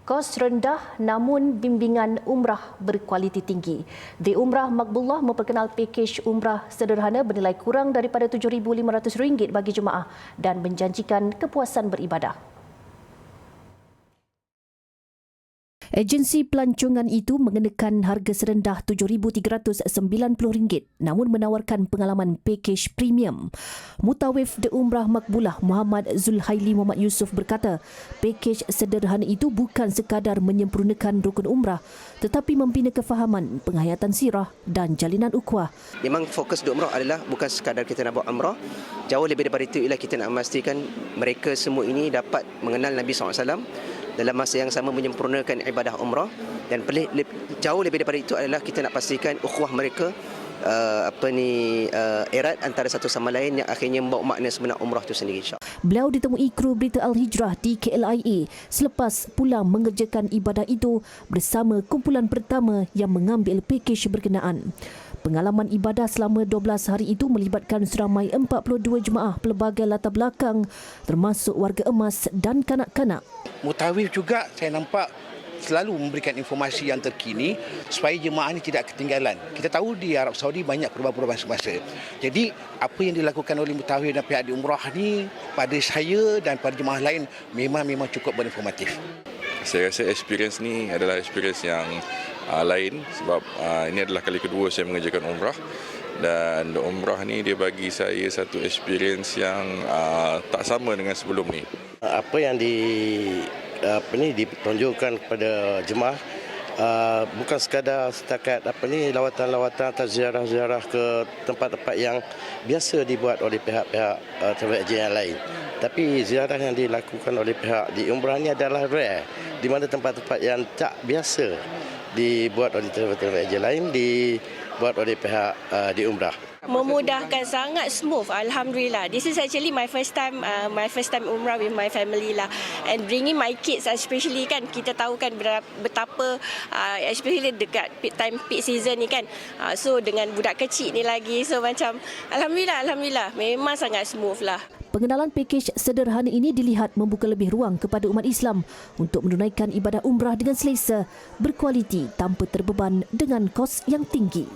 Kos rendah namun bimbingan umrah berkualiti tinggi. The Umrah Maqbullah memperkenal pakej umrah sederhana bernilai kurang daripada RM7,500 bagi jemaah dan menjanjikan kepuasan beribadah. Agensi pelancongan itu mengenakan harga serendah RM7,390 namun menawarkan pengalaman pakej premium. Mutawif The Umrah Maqbullah Muhammad Zulhaili Muhammad Yusof berkata, pakej sederhana itu bukan sekadar menyempurnakan rukun umrah tetapi membina kefahaman, penghayatan sirah dan jalinan ukhuwah. Memang fokus The Umrah adalah bukan sekadar kita nak buat umrah. Jauh lebih daripada itu ialah kita nak memastikan mereka semua ini dapat mengenal Nabi SAW dalam masa yang sama menyempurnakan ibadah umrah, dan jauh lebih daripada itu adalah kita nak pastikan ukhuwah mereka erat antara satu sama lain yang akhirnya membawa makna sebenar umrah itu sendiri, insya-Allah. Beliau ditemui kru berita Al-Hijrah di KLIA selepas pulang mengerjakan ibadah itu bersama kumpulan pertama yang mengambil pakej berkenaan. Pengalaman ibadah selama 12 hari itu melibatkan seramai 42 jemaah pelbagai latar belakang termasuk warga emas dan kanak-kanak. Mutawif juga saya nampak selalu memberikan informasi yang terkini supaya jemaah ini tidak ketinggalan. Kita tahu di Arab Saudi banyak perubahan-perubahan semasa. Jadi apa yang dilakukan oleh Mutawif dan pihak di Umrah ni pada saya dan pada jemaah lain memang cukup berinformatif. Saya rasa experience ni adalah experience yang lain sebab ini adalah kali kedua saya mengerjakan umrah, dan umrah ni dia bagi saya satu experience yang tak sama dengan sebelum ni. Apa yang ditunjukkan kepada jemaah bukan sekadar setakat lawatan-lawatan atau ziarah-ziarah ke tempat-tempat yang biasa dibuat oleh pihak-pihak travel agent yang lain. Tapi ziarah yang dilakukan oleh pihak di umrah ni adalah rare, di mana tempat-tempat yang tak biasa dibuat oleh travel agent lain dibuat oleh pihak di umrah. Memudahkan, sangat smooth, alhamdulillah. This is actually my first time umrah with my family lah, and bringing my kids especially kan, kita tahu kan betapa especially dekat peak season ni kan, so dengan budak kecil ni lagi, so macam alhamdulillah memang sangat smooth lah. Pengenalan pakej sederhana ini dilihat membuka lebih ruang kepada umat Islam untuk menunaikan ibadah umrah dengan selesa, berkualiti tanpa terbeban dengan kos yang tinggi.